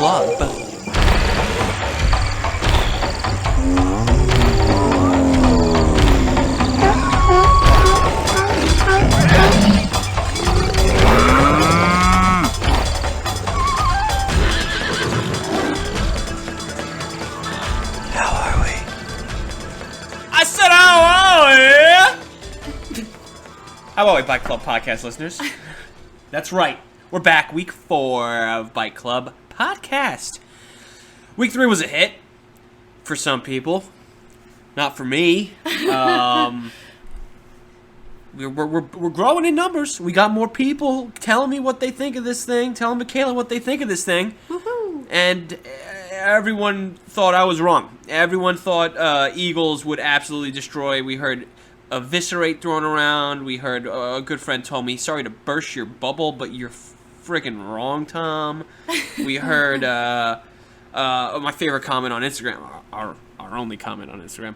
Club. How are we, Bike Club podcast listeners? That's right. We're back. Week 4 of Bike Club podcast. Week 3 was a hit for some people. Not for me. We're growing in numbers. We got more people telling me what they think of this thing, telling Michaela what they think of this thing. Woohoo. And everyone thought I was wrong. Everyone thought Eagles would absolutely destroy. We heard eviscerate thrown around. We heard a good friend told me, sorry to burst your bubble, but you're friggin' wrong, Tom. We heard my favorite comment on Instagram, our only comment on Instagram,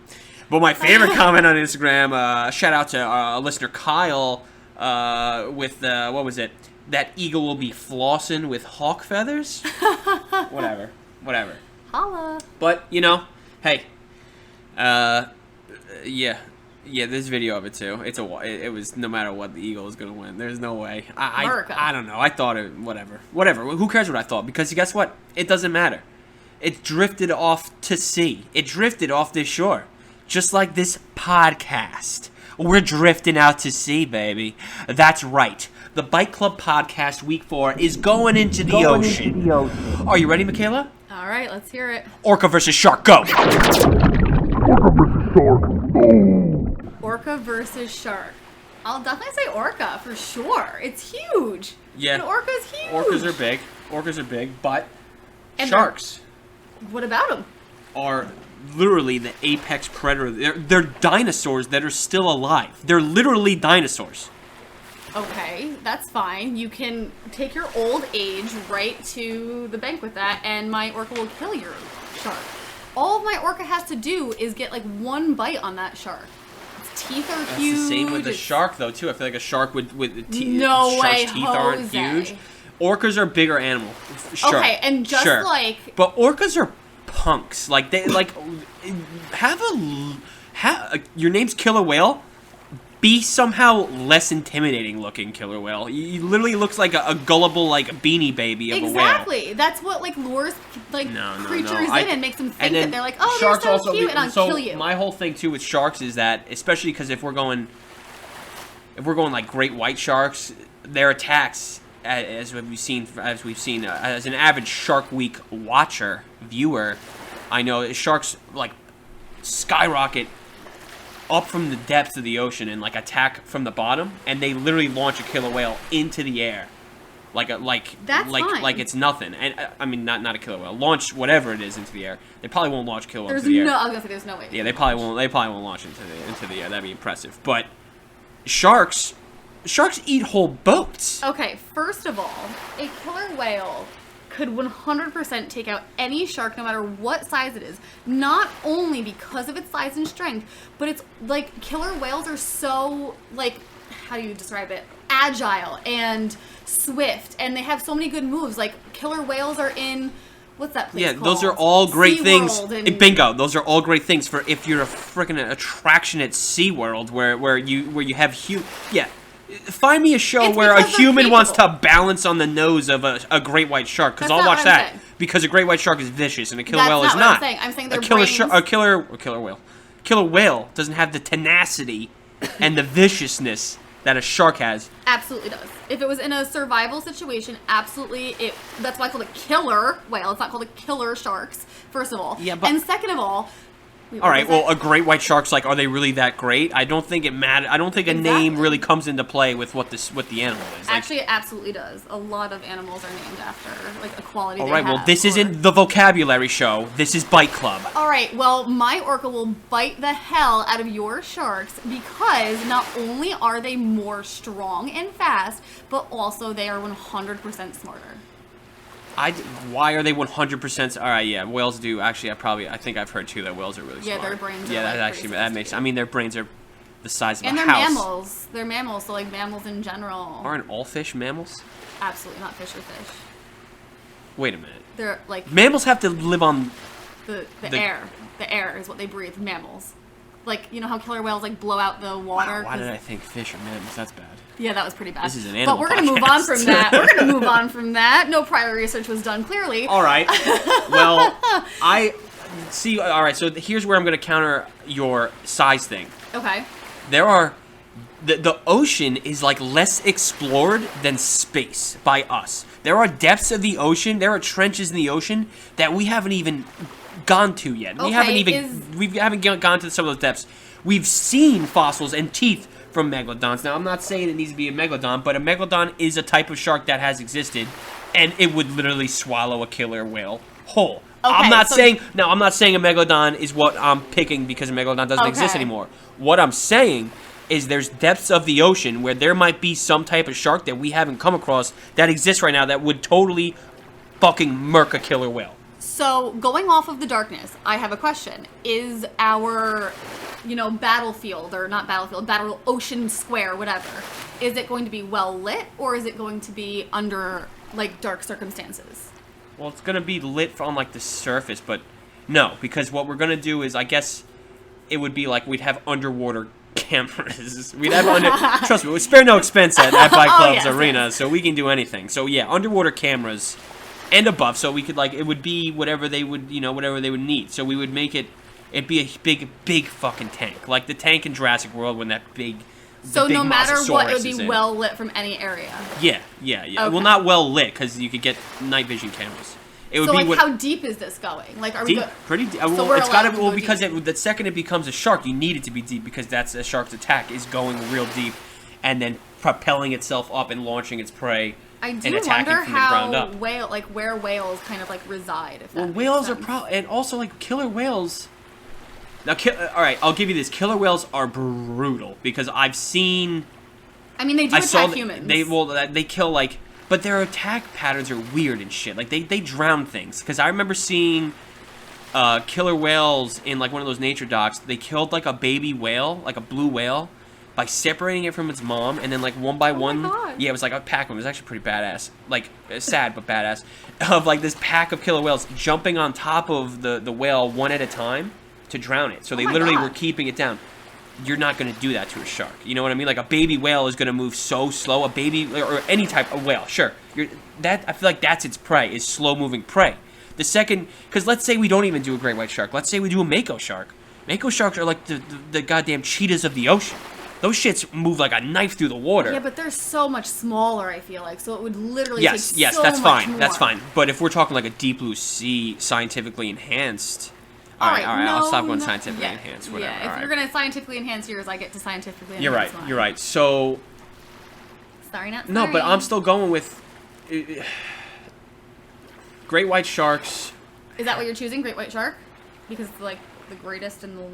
but my favorite comment on Instagram, shout out to listener Kyle with, what was it? That eagle will be flossing with hawk feathers? Whatever. Holla. But, you know, hey, yeah, there's video of it too. It was no matter what, the Eagle is gonna win. There's no way. I don't know. I thought it. Whatever. Who cares what I thought? Because guess what? It doesn't matter. It drifted off to sea. It drifted off this shore, just like this podcast. We're drifting out to sea, baby. That's right. The Bike Club podcast week 4 is going into the ocean. Are you ready, Michaela? All right, let's hear it. Orca versus shark. Go. Orca versus shark. Go. Orca versus shark. I'll definitely say orca for sure. It's huge. Yeah. And orca's huge. Orcas are big, but and sharks. What about them? Are literally the apex predator. They're dinosaurs that are still alive. They're literally dinosaurs. Okay, that's fine. You can take your old age right to the bank with that, and my orca will kill your shark. All my orca has to do is get like one bite on that shark. Its teeth are huge. That's the same with the shark, though, too. I feel like a shark with no way, shark's teeth aren't Jose. huge. Orcas are bigger animal. Sure. Okay, and just sure. like, but orcas are punks. Like they like your name's Killer Whale. Be somehow less intimidating looking killer whale. He literally looks like a gullible like beanie baby of a whale. Exactly. That's what like lures like creatures in and makes them think that they're like, oh, they're so cute, and I'll kill you. My whole thing too with sharks is that, especially because if we're going like great white sharks, their attacks, as we've seen as an avid Shark Week viewer, I know sharks like skyrocket up from the depths of the ocean and like attack from the bottom, and they literally launch a killer whale into the air, like it's nothing. And I mean, not a killer whale, launch whatever it is into the air. They probably won't launch killer whale into the air. I was gonna say there's no way. Yeah, they probably won't. They probably won't launch into the air. That'd be impressive. But sharks eat whole boats. Okay, first of all, a killer whale could 100% take out any shark, no matter what size it is. Not only because of its size and strength, but it's like killer whales are so like, how do you describe it? Agile and swift, and they have so many good moves. Like killer whales are in what's that place called? Those are all great things. Bingo. Those are all great things for if you're a freaking attraction at SeaWorld where you have huge. Yeah. Find me a show where a human wants to balance on the nose of a great white shark, because I'll watch that. Because a great white shark is vicious and a killer whale is not. I'm saying their Killer whale doesn't have the tenacity and the viciousness that a shark has. Absolutely does. If it was in a survival situation, absolutely. That's why I call it killer whale. It's not called a killer sharks. First of all, and second of all. All right, well, a great white shark's like, are they really that great? I don't think it matters. I don't think a name really comes into play with what the animal is. Like, actually, it absolutely does. A lot of animals are named after, like, a quality all right, well, this isn't the vocabulary show. This is Bite Club. All right, well, my orca will bite the hell out of your sharks because not only are they more strong and fast, but also they are 100% smarter. Why are they 100%? All right, yeah, whales do. Actually, I think I've heard too that whales are really smart. Yeah, their brains are that makes. I mean, their brains are the size of a house. And they're mammals. They're mammals, so like mammals in general. Aren't all fish mammals? Absolutely not. Fish are fish. Wait a minute. They're like Mammals have to live on the air. The air is what they breathe. Mammals. Like, you know how killer whales like blow out the water? Wow, why did I think fish or mammals? That's bad. Yeah, that was pretty bad. This is an animal But we're going to move on podcast. from that. We're going to move on from that. No prior research was done, clearly. All right. Well, I see. All right. So here's where I'm going to counter your size thing. Okay. There are the ocean is like less explored than space by us. There are depths of the ocean. There are trenches in the ocean that we haven't even gone to yet. We haven't gone to some of those depths. We've seen fossils and teeth from megalodons. Now, I'm not saying it needs to be a megalodon, but a megalodon is a type of shark that has existed, and it would literally swallow a killer whale whole. Okay, I'm not saying a megalodon is what I'm picking because a megalodon doesn't exist Okay. anymore. What I'm saying is there's depths of the ocean where there might be some type of shark that we haven't come across that exists right now that would totally fucking murk a killer whale. So, going off of the darkness, I have a question. Is our, battlefield, or not battlefield, battle ocean square, whatever, is it going to be well lit, or is it going to be under, like, dark circumstances? Well, it's going to be lit on, like, the surface, but no, because what we're going to do is, I guess, it would be like we'd have underwater cameras. We'd have trust me, we spare no expense at Bike Club's arena, so we can do anything. So, yeah, underwater cameras and above, so we could, like, it would be whatever they would, whatever they would need. So we would make it'd be a big fucking tank. Like the tank in Jurassic World when that big So big no matter what, it Mosasaurus would be is in. well lit from any area. Yeah. Okay. Well, not well lit, because you could get night vision cameras. It would So, be like, what, how deep is this going? Like, are we deep, pretty deep. So Well, we're it's got to, allowed to well, go because deep. the second it becomes a shark, you need it to be deep, because that's a shark's attack, is going real deep and then propelling itself up and launching its prey. I and do attacking wonder from the ground how up. where whales kind of like reside. If that makes Whales are sense. and also like killer whales. Now, all right, I'll give you this. Killer whales are brutal because I've seen. I mean, they do attack humans. They kill like, but their attack patterns are weird and shit. Like they drown things. Because I remember seeing killer whales in like one of those nature docs. They killed like a baby whale, like a blue whale, by separating it from its mom, and then like one by one, God. yeah, it was like a pack of them. It was actually pretty badass, like sad but badass, of like this pack of killer whales jumping on top of the whale one at a time to drown it. So they my literally God. were keeping it down. You're not going to do that to a shark. You know what I mean? Like a baby whale is going to move so slow. A baby or any type of whale, sure. I feel like that's its prey, is slow moving prey. The second, because let's say we don't even do a great white shark. Let's say we do a mako shark. Mako sharks are like the goddamn cheetahs of the ocean. Those shits move like a knife through the water. Yeah, but they're so much smaller, I feel like. So it would literally yes, take so that's much fine. more. That's fine. But if we're talking like a deep blue sea, scientifically enhanced. All right. I'll stop going scientifically enhanced. Whatever. Yeah, if you're gonna scientifically enhance yours, I get to scientifically enhance You're right. mine. You're right. So Sorry, not sorry. no, but I'm still going with great white sharks. Is that what you're choosing, great white shark? Because it's like the greatest in the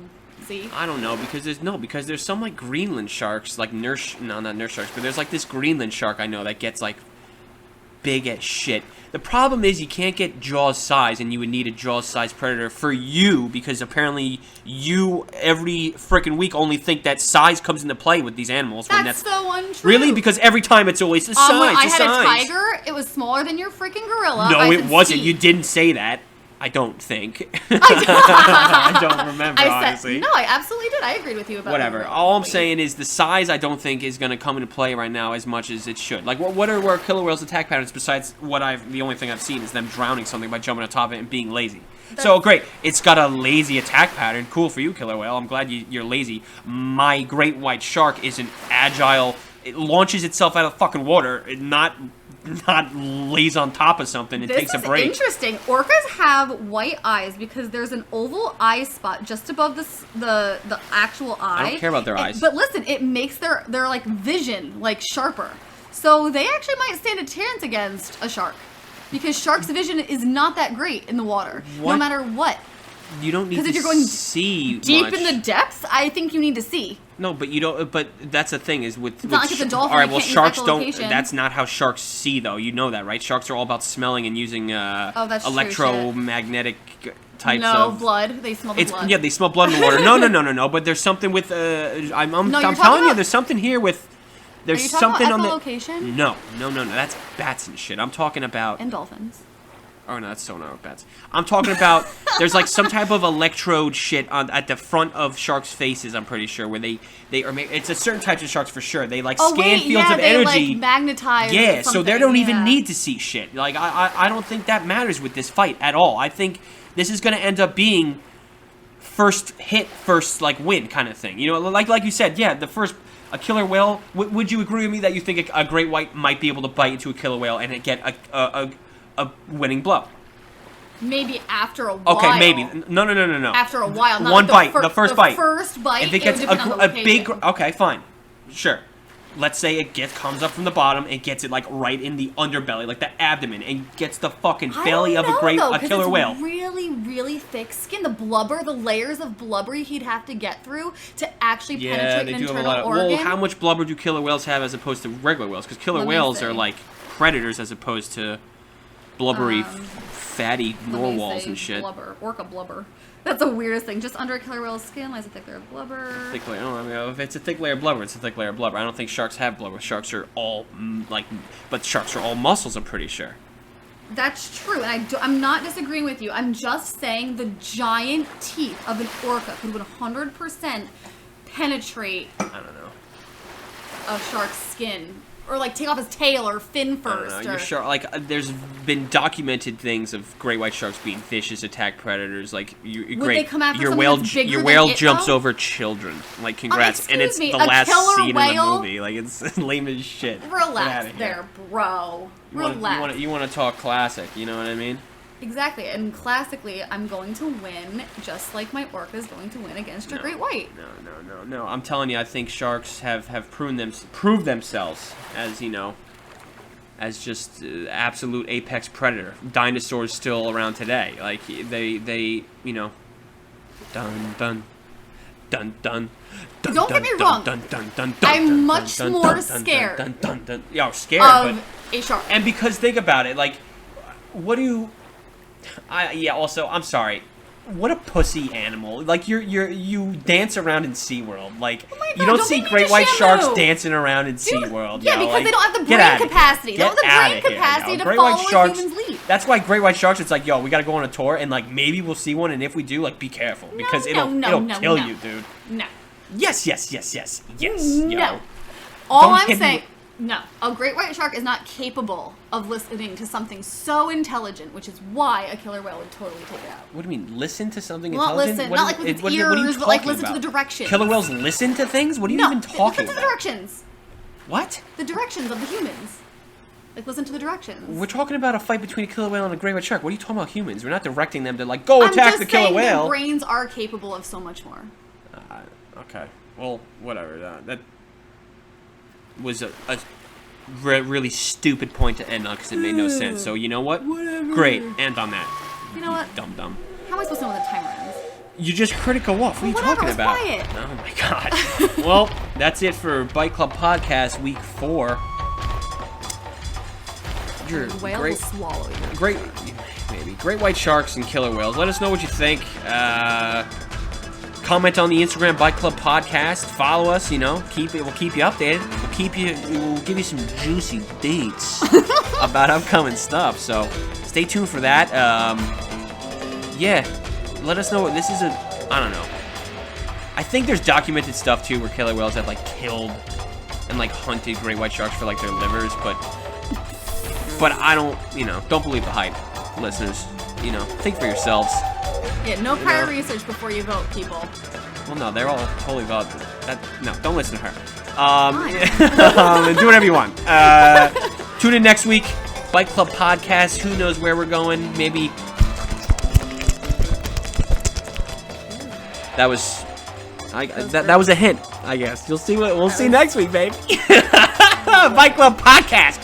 sea. I don't know because there's some like Greenland sharks like not nurse sharks, but there's like this Greenland shark I know that gets like big as shit. The problem is you can't get Jaws size, and you would need a Jaws size predator for you because apparently you every freaking week only think that size comes into play with these animals. That's so untrue. Really, because every time it's always the size. When I the had size. a tiger, it was smaller than your freaking gorilla. No, I it said, wasn't. "See." You didn't say that. I don't think. I don't remember, honestly. No, I absolutely did. I agreed with you about Whatever. that. All I'm saying is the size I don't think is going to come into play right now as much as it should. Like, what are killer whales' attack patterns besides the only thing I've seen is them drowning something by jumping on top of it and being lazy. So, great. It's got a lazy attack pattern. Cool for you, killer whale. I'm glad you're lazy. My great white shark is an agile... It launches itself out of fucking water. Not lays on top of something and takes a break. This is interesting. Orcas have white eyes because there's an oval eye spot just above the actual eye. I don't care about their eyes. But listen, it makes their like vision like sharper. So they actually might stand a chance against a shark because sharks' vision is not that great in the water, What? no matter what. You don't need 'Cause to if you're going see Deep much. in the depths, I think you need to see. No, but you don't. But that's the thing is with. not like it's a dolphin, All right, they well, can't use sharks don't. echolocation. That's not how sharks see, though. You know that, right? Sharks are all about smelling and using that's true, electromagnetic types No of. blood. They smell the blood. Yeah, they smell blood in the water. No. But there's something with. I'm you're telling talking you, about- there's something here with. There's Are you talking something about on the. echolocation? No. That's bats and shit. I'm talking about. And dolphins. Oh no, that's sonar bats. I'm talking about there's like some type of electrode shit at the front of sharks' faces. I'm pretty sure where they are. It's a certain types of sharks for sure. They like scan fields of energy. Like magnetize. Yeah, so they don't even need to see shit. Like I don't think that matters with this fight at all. I think this is gonna end up being first hit, first like win kind of thing. You know, like you said, yeah, a killer whale. Would you agree with me that you think a great white might be able to bite into a killer whale and get a winning blow? Maybe after a while. Okay, maybe. No. After a while. Not one like bite. The first bite. First bite. If it gets a big. Okay, fine. Sure. Let's say it comes up from the bottom and gets it like right in the underbelly, like the abdomen, and gets the fucking belly of a killer whale. Really, really thick skin. The blubber, the layers of blubber he'd have to get through to actually penetrate an internal organ. Well, how much blubber do killer whales have as opposed to regular whales? Because killer whales are like predators as opposed to blubbery, fatty narwhals and shit. Blubber, orca blubber. That's the weirdest thing. Just under a killer whale's skin lies a thick layer of blubber. Thick layer. I mean, if it's a thick layer of blubber, it's a thick layer of blubber. I don't think sharks have blubber. Sharks are all but sharks are all muscles. I'm pretty sure. That's true, and I'm not disagreeing with you. I'm just saying the giant teeth of an orca could 100% penetrate. I don't know. A shark's skin. Or like take off his tail or fin first. You're sure? Like there's been documented things of great white sharks being vicious attack predators. Like they come after your whale jumps over children. Like congrats, and it's the last scene in the movie. Like it's lame as shit. Relax there, bro. Relax. You want to talk classic? You know what I mean? Exactly, and classically, I'm going to win just like my orca is going to win against a great white. No. I'm telling you, I think sharks have proved themselves as, you know, as just absolute apex predator. Dinosaurs still around today. Like, they you know, dun dun dun dun. Don't get me wrong. I'm much more scared. Yeah, scared of a shark. And because think about it, like, what do you? Also, I'm sorry. What a pussy animal! Like you dance around in SeaWorld. Like you don't see great white sharks dancing around in SeaWorld. Yeah, because they don't have the brain capacity. They don't have the brain capacity to follow a human's lead. That's why great white sharks. It's like, yo, we got to go on a tour, and like maybe we'll see one, and if we do, like be careful because it'll kill you, dude. No. Yes. No. Yo. All I'm saying. No, a great white shark is not capable of listening to something so intelligent, which is why a killer whale would totally take it out. What do you mean, listen to something intelligent? Listen, not like with its ears, but like listen to the directions. Killer whales listen to things? What are you even talking about? Listen to the directions. What? The directions of the humans. Like, listen to the directions. We're talking about a fight between a killer whale and a great white shark. What are you talking about humans? We're not directing them to, like, go attack the killer whale. I'm just saying their brains are capable of so much more. Okay. Well, whatever. That was a really stupid point to end on because it made no sense. So you know what? Whatever. Great. End on that. You know what? Dumb. How am I supposed to know when the timer ends? You just heard it go off. What are you talking about? Quiet. Oh my god. Well, that's it for Bite Club Podcast Week 4. The whale will swallow you. Great white sharks and killer whales. Let us know what you think. Comment on the Instagram Bite Club Podcast. Follow us. You know, we'll keep you updated. We'll give you some juicy dates about upcoming stuff. So stay tuned for that. Yeah, let us know what this is. I don't know. I think there's documented stuff too where killer whales have like killed and like hunted great white sharks for like their livers, but I don't believe the hype, listeners. You know, think for yourselves. Yeah, no prior research before you vote, people. Well, no, they're all totally valid. No, don't listen to her. Do whatever you want. Tune in next week. Bite Club Podcast. Who knows where we're going? Maybe. That was. That was a hint, I guess. We'll see next week, baby. Bite Club Podcast.